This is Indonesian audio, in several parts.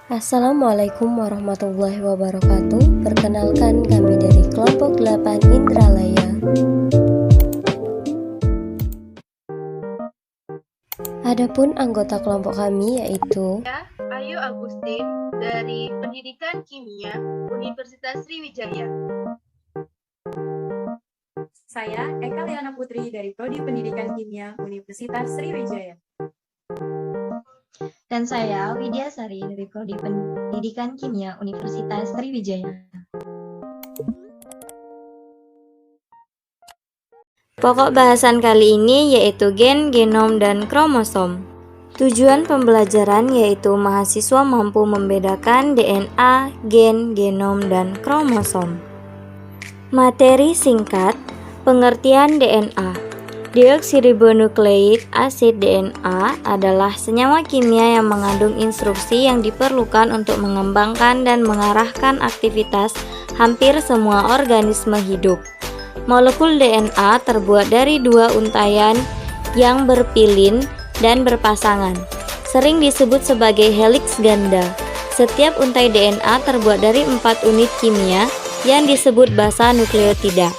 Assalamualaikum warahmatullahi wabarakatuh. Perkenalkan, kami dari kelompok 8 Indralaya. Adapun anggota kelompok kami yaitu Saya Ayu Agustin dari Pendidikan Kimia Universitas Sriwijaya. Saya Eka Liana Putri dari Prodi Pendidikan Kimia Universitas Sriwijaya. Dan saya Widya Sari dari Prodi Pendidikan Kimia Universitas Sriwijaya. pokok bahasan kali ini yaitu gen, genom, dan kromosom. Tujuan pembelajaran yaitu mahasiswa mampu membedakan DNA, gen, genom, dan kromosom. Materi singkat, pengertian DNA. Deoksiribonukleik asid DNA adalah senyawa kimia yang mengandung instruksi yang diperlukan untuk mengembangkan dan mengarahkan aktivitas hampir semua organisme hidup. Molekul DNA terbuat dari dua untaian yang berpilin dan berpasangan, sering disebut sebagai heliks ganda. Setiap untai DNA terbuat dari 4 unit kimia yang disebut basa nukleotida,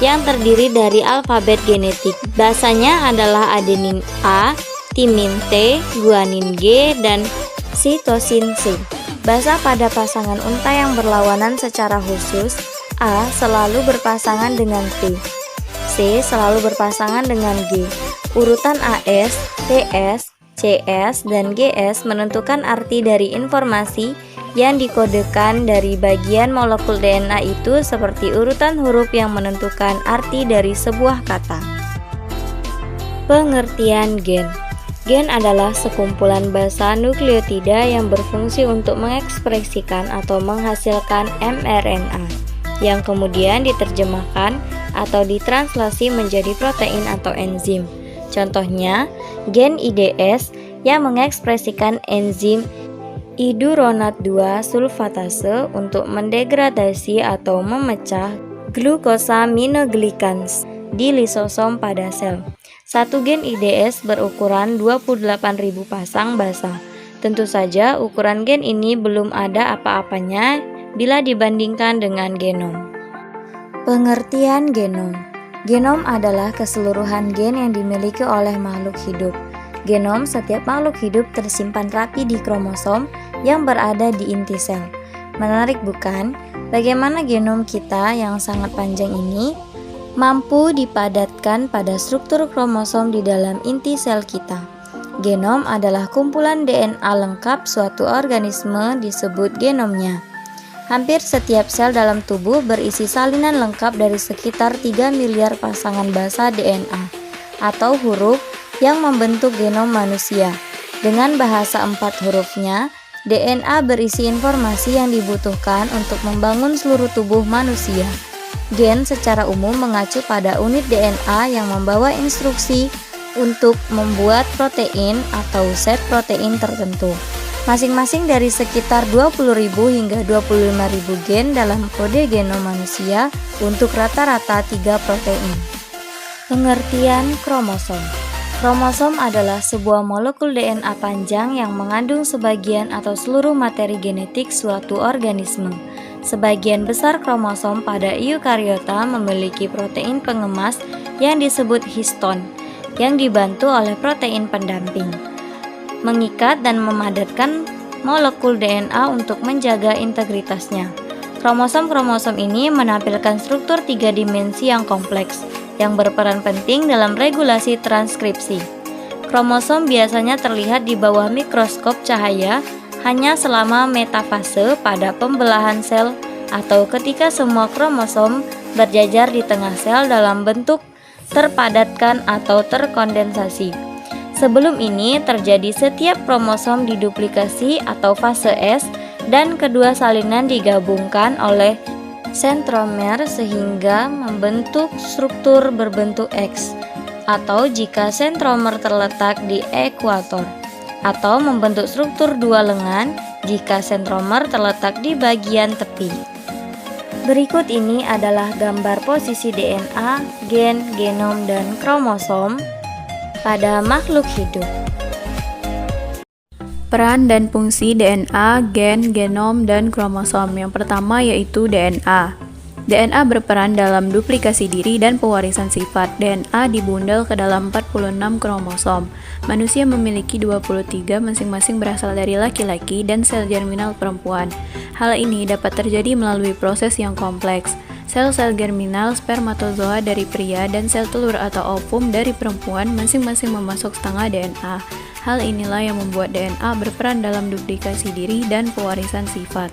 yang terdiri dari alfabet genetik. Basanya adalah adenin A, timin T, guanin G, dan sitosin C. Basa pada pasangan untai yang berlawanan secara khusus, A selalu berpasangan dengan T, C selalu berpasangan dengan G. Urutan AS, TS, CS, dan GS menentukan arti dari informasi yang dikodekan dari bagian molekul DNA itu seperti urutan huruf yang menentukan arti dari sebuah kata. Pengertian gen. Gen adalah sekumpulan basa nukleotida yang berfungsi untuk mengekspresikan atau menghasilkan mRNA, yang kemudian diterjemahkan atau ditranslasi menjadi protein atau enzim. Contohnya, gen IDS yang mengekspresikan enzim iduronat 2 sulfatase untuk mendegradasi atau memecah glukosaminoglikans di lisosom pada sel. Satu gen IDS berukuran 28.000 pasang basa. Tentu saja ukuran gen ini belum ada apa-apanya bila dibandingkan dengan genom. Pengertian genom. Genom adalah keseluruhan gen yang dimiliki oleh makhluk hidup. Genom setiap makhluk hidup tersimpan rapi di kromosom yang berada di inti sel. Menarik bukan? Bagaimana genom kita yang sangat panjang ini mampu dipadatkan pada struktur kromosom di dalam inti sel kita. Genom adalah kumpulan DNA lengkap suatu organisme disebut genomnya. Hampir setiap sel dalam tubuh berisi salinan lengkap dari sekitar 3 miliar pasangan basa DNA atau huruf yang membentuk genom manusia. Dengan bahasa 4 hurufnya, DNA berisi informasi yang dibutuhkan untuk membangun seluruh tubuh manusia. Gen secara umum mengacu pada unit DNA yang membawa instruksi untuk membuat protein atau set protein tertentu. Masing-masing dari sekitar 20.000 hingga 25.000 gen dalam kode genom manusia untuk rata-rata 3 protein. Pengertian kromosom. Kromosom adalah sebuah molekul DNA panjang yang mengandung sebagian atau seluruh materi genetik suatu organisme. Sebagian besar kromosom pada eukariota memiliki protein pengemas yang disebut histon, yang dibantu oleh protein pendamping, mengikat dan memadatkan molekul DNA untuk menjaga integritasnya. Kromosom-kromosom ini menampilkan struktur 3 dimensi yang kompleks, yang berperan penting dalam regulasi transkripsi. Kromosom biasanya terlihat di bawah mikroskop cahaya hanya selama metafase pada pembelahan sel atau ketika semua kromosom berjajar di tengah sel dalam bentuk terpadatkan atau terkondensasi. Sebelum ini terjadi setiap kromosom diduplikasi atau fase S dan kedua salinan digabungkan oleh sentromer sehingga membentuk struktur berbentuk X, atau jika sentromer terletak di ekuator, atau membentuk struktur 2 lengan jika sentromer terletak di bagian tepi. Berikut ini adalah gambar posisi DNA, gen, genom, dan kromosom pada makhluk hidup. Peran dan fungsi DNA, gen, genom, dan kromosom. Yang pertama yaitu DNA. DNA berperan dalam duplikasi diri dan pewarisan sifat. DNA dibundel ke dalam 46 kromosom. Manusia memiliki 23, masing-masing berasal dari laki-laki dan sel germinal perempuan. Hal ini dapat terjadi melalui proses yang kompleks. Sel-sel germinal spermatozoa dari pria dan sel telur atau ovum dari perempuan masing-masing memasuk setengah DNA. Hal inilah yang membuat DNA berperan dalam duplikasi diri dan pewarisan sifat.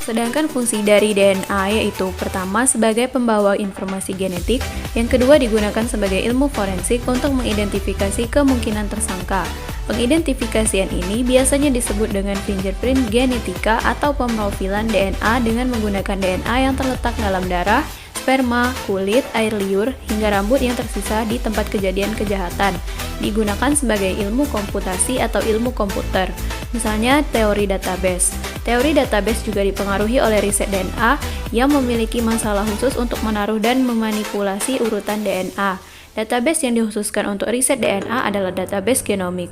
Sedangkan fungsi dari DNA yaitu pertama sebagai pembawa informasi genetik, yang kedua digunakan sebagai ilmu forensik untuk mengidentifikasi kemungkinan tersangka. Pengidentifikasian ini biasanya disebut dengan fingerprint genetika atau pemrofilan DNA dengan menggunakan DNA yang terletak dalam darah, sperma, kulit, air liur, hingga rambut yang tersisa di tempat kejadian kejahatan. Digunakan sebagai ilmu komputasi atau ilmu komputer, misalnya teori database. Teori database juga dipengaruhi oleh riset DNA yang memiliki masalah khusus untuk menaruh dan memanipulasi urutan DNA. Database yang dikhususkan untuk riset DNA adalah database genomik.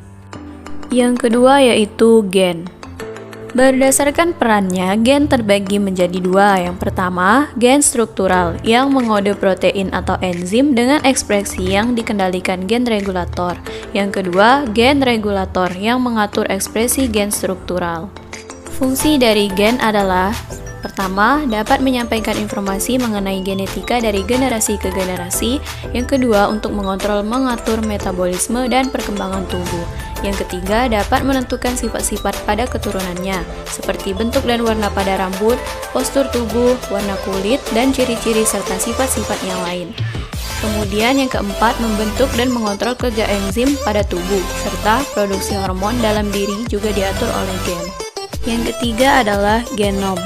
Yang kedua yaitu gen. Berdasarkan perannya, gen terbagi menjadi dua. Yang pertama, gen struktural yang mengode protein atau enzim dengan ekspresi yang dikendalikan gen regulator. Yang kedua, gen regulator yang mengatur ekspresi gen struktural. Fungsi dari gen adalah: pertama, dapat menyampaikan informasi mengenai genetika dari generasi ke generasi. Yang kedua, untuk mengatur metabolisme dan perkembangan tubuh. Yang ketiga, dapat menentukan sifat-sifat pada keturunannya, seperti bentuk dan warna pada rambut, postur tubuh, warna kulit, dan ciri-ciri serta sifat-sifat yang lain. Kemudian yang keempat, membentuk dan mengontrol kerja enzim pada tubuh, serta produksi hormon dalam diri juga diatur oleh gen. Yang ketiga adalah genom.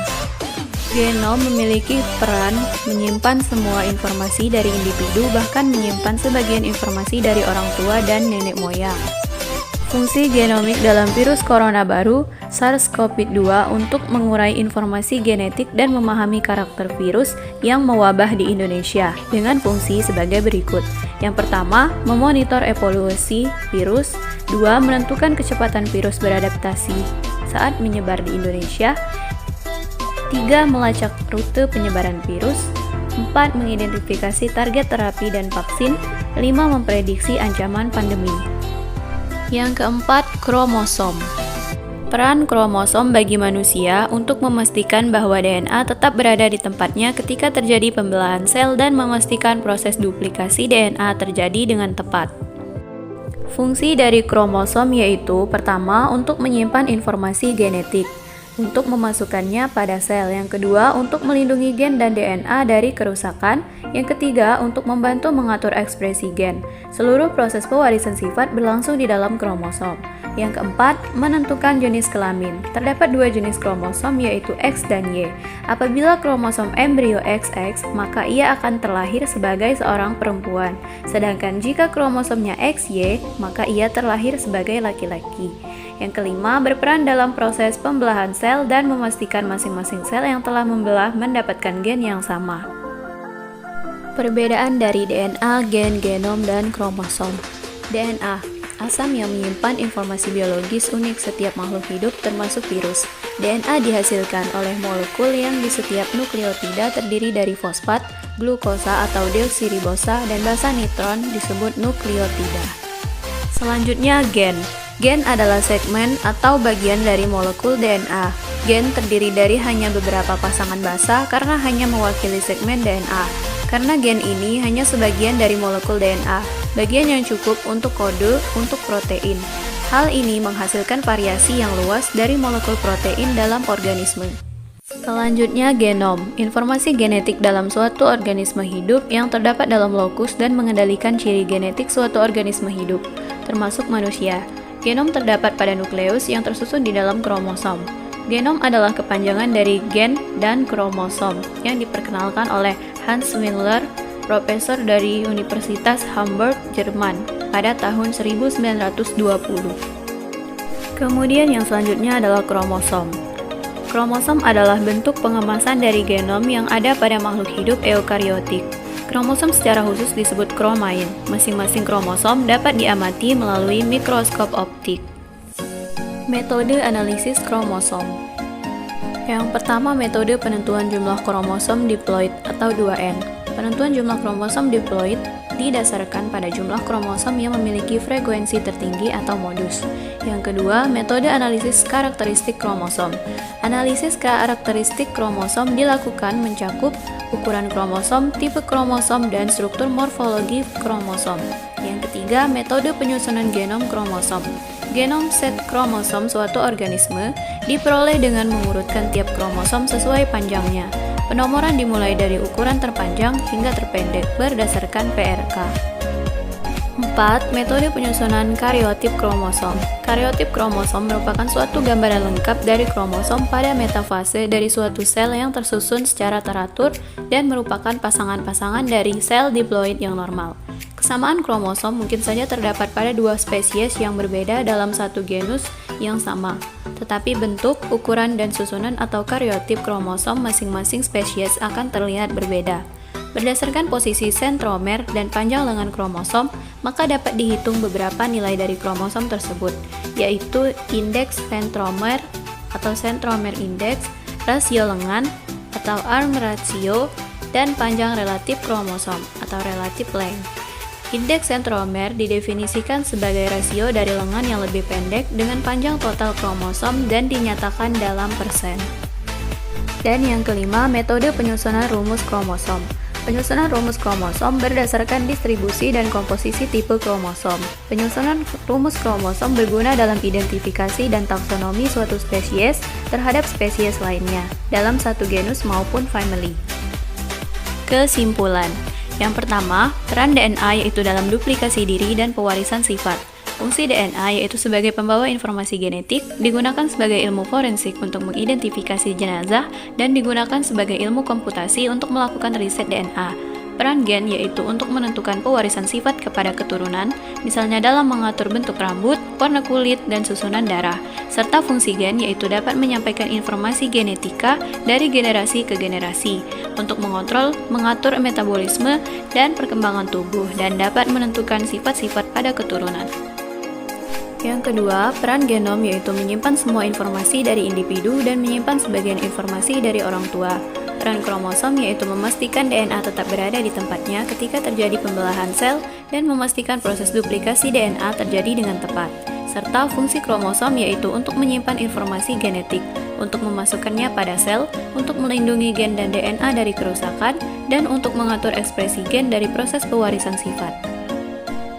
Genom memiliki peran menyimpan semua informasi dari individu, bahkan menyimpan sebagian informasi dari orang tua dan nenek moyang. Fungsi genomik dalam virus corona baru, SARS-CoV-2, untuk mengurai informasi genetik dan memahami karakter virus yang mewabah di Indonesia, dengan fungsi sebagai berikut. Yang pertama, memonitor evolusi virus. 2. Menentukan kecepatan virus beradaptasi saat menyebar di Indonesia. 3. Melacak rute penyebaran virus. 4. Mengidentifikasi target terapi dan vaksin. 5. Memprediksi ancaman pandemi. Yang keempat, kromosom. Peran kromosom bagi manusia untuk memastikan bahwa DNA tetap berada di tempatnya ketika terjadi pembelahan sel dan memastikan proses duplikasi DNA terjadi dengan tepat. Fungsi dari kromosom yaitu: pertama, untuk menyimpan informasi genetik, untuk memasukkannya pada sel. Yang kedua, untuk melindungi gen dan DNA dari kerusakan. Yang ketiga, untuk membantu mengatur ekspresi gen. Seluruh proses pewarisan sifat berlangsung di dalam kromosom. Yang keempat, menentukan jenis kelamin. Terdapat dua jenis kromosom yaitu X dan Y. Apabila kromosom embrio XX, maka ia akan terlahir sebagai seorang perempuan. Sedangkan jika kromosomnya XY, maka ia terlahir sebagai laki-laki. Yang kelima, berperan dalam proses pembelahan sel dan memastikan masing-masing sel yang telah membelah mendapatkan gen yang sama. Perbedaan dari DNA, gen, genom, dan kromosom. DNA, asam yang menyimpan informasi biologis unik setiap makhluk hidup termasuk virus. DNA dihasilkan oleh molekul yang di setiap nukleotida terdiri dari fosfat, glukosa atau deoksiribosa, dan basa nitron disebut nukleotida. Selanjutnya gen. Gen adalah segmen atau bagian dari molekul DNA. Gen terdiri dari hanya beberapa pasangan basa karena hanya mewakili segmen DNA. Karena gen ini hanya sebagian dari molekul DNA, bagian yang cukup untuk kode untuk protein. Hal ini menghasilkan variasi yang luas dari molekul protein dalam organisme. Selanjutnya genom, informasi genetik dalam suatu organisme hidup yang terdapat dalam lokus dan mengendalikan ciri genetik suatu organisme hidup, termasuk manusia. Genom terdapat pada nukleus yang tersusun di dalam kromosom. Genom adalah kepanjangan dari gen dan kromosom yang diperkenalkan oleh Hans Wendler, profesor dari Universitas Hamburg, Jerman, pada tahun 1920. Kemudian yang selanjutnya adalah kromosom. Kromosom adalah bentuk pengemasan dari genom yang ada pada makhluk hidup eukariotik. Kromosom secara khusus disebut kromain. Masing-masing kromosom dapat diamati melalui mikroskop optik. Metode analisis kromosom. Yang pertama, metode penentuan jumlah kromosom diploid atau 2N. Penentuan jumlah kromosom diploid didasarkan pada jumlah kromosom yang memiliki frekuensi tertinggi atau modus. Yang kedua, metode analisis karakteristik kromosom. Analisis karakteristik kromosom dilakukan mencakup ukuran kromosom, tipe kromosom, dan struktur morfologi kromosom. Yang ketiga, metode penyusunan genom kromosom. Genom set kromosom suatu organisme diperoleh dengan mengurutkan tiap kromosom sesuai panjangnya. Penomoran dimulai dari ukuran terpanjang hingga terpendek berdasarkan PRK. 4. Metode penyusunan kariotip kromosom. Kariotip kromosom merupakan suatu gambaran lengkap dari kromosom pada metafase dari suatu sel yang tersusun secara teratur dan merupakan pasangan-pasangan dari sel diploid yang normal. Kesamaan kromosom mungkin saja terdapat pada dua spesies yang berbeda dalam satu genus yang sama, tetapi bentuk, ukuran, dan susunan atau kariotip kromosom masing-masing spesies akan terlihat berbeda. Berdasarkan posisi sentromer dan panjang lengan kromosom, maka dapat dihitung beberapa nilai dari kromosom tersebut, yaitu indeks sentromer atau sentromer index, rasio lengan atau arm ratio, dan panjang relatif kromosom atau relative length. Indeks sentromer didefinisikan sebagai rasio dari lengan yang lebih pendek dengan panjang total kromosom dan dinyatakan dalam persen. Dan yang kelima, metode penyusunan rumus kromosom. Penyusunan rumus kromosom berdasarkan distribusi dan komposisi tipe kromosom. Penyusunan rumus kromosom berguna dalam identifikasi dan taksonomi suatu spesies terhadap spesies lainnya dalam satu genus maupun family. Kesimpulan. Yang pertama, peran DNA yaitu dalam duplikasi diri dan pewarisan sifat. Fungsi DNA yaitu sebagai pembawa informasi genetik, digunakan sebagai ilmu forensik untuk mengidentifikasi jenazah, dan digunakan sebagai ilmu komputasi untuk melakukan riset DNA. Peran gen yaitu untuk menentukan pewarisan sifat kepada keturunan, misalnya dalam mengatur bentuk rambut, warna kulit, dan susunan darah. Serta fungsi gen yaitu dapat menyampaikan informasi genetika dari generasi ke generasi, untuk mengontrol, mengatur metabolisme, dan perkembangan tubuh, dan dapat menentukan sifat-sifat pada keturunan. Yang kedua, peran genom yaitu menyimpan semua informasi dari individu dan menyimpan sebagian informasi dari orang tua. Peran kromosom yaitu memastikan DNA tetap berada di tempatnya ketika terjadi pembelahan sel dan memastikan proses duplikasi DNA terjadi dengan tepat. Serta fungsi kromosom yaitu untuk menyimpan informasi genetik, untuk memasukkannya pada sel, untuk melindungi gen dan DNA dari kerusakan, dan untuk mengatur ekspresi gen dari proses pewarisan sifat.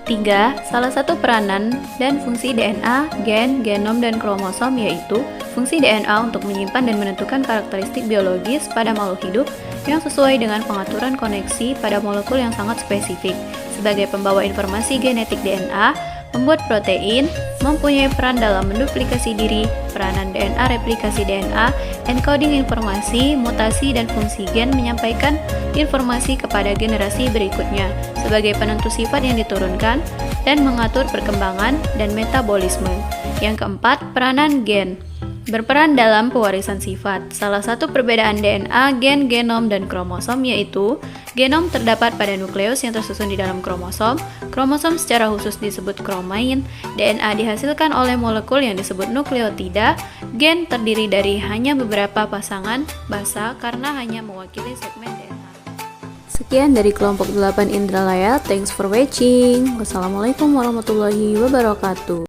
3. Salah satu peranan dan fungsi DNA, gen, genom, dan kromosom yaitu fungsi DNA untuk menyimpan dan menentukan karakteristik biologis pada makhluk hidup yang sesuai dengan pengaturan koneksi pada molekul yang sangat spesifik. Sebagai pembawa informasi genetik DNA, membuat protein, mempunyai peran dalam menduplikasi diri, peranan DNA replikasi DNA, encoding informasi, mutasi, dan fungsi gen menyampaikan informasi kepada generasi berikutnya sebagai penentu sifat yang diturunkan dan mengatur perkembangan dan metabolisme. Yang keempat, peranan gen berperan dalam pewarisan sifat. Salah satu perbedaan DNA, gen, genom, dan kromosom yaitu genom terdapat pada nukleus yang tersusun di dalam kromosom. Kromosom secara khusus disebut kromain. DNA dihasilkan oleh molekul yang disebut nukleotida. Gen terdiri dari hanya beberapa pasangan basa karena hanya mewakili segmen DNA. Sekian dari kelompok 8 Indralaya. Thanks for watching. Wassalamualaikum warahmatullahi wabarakatuh.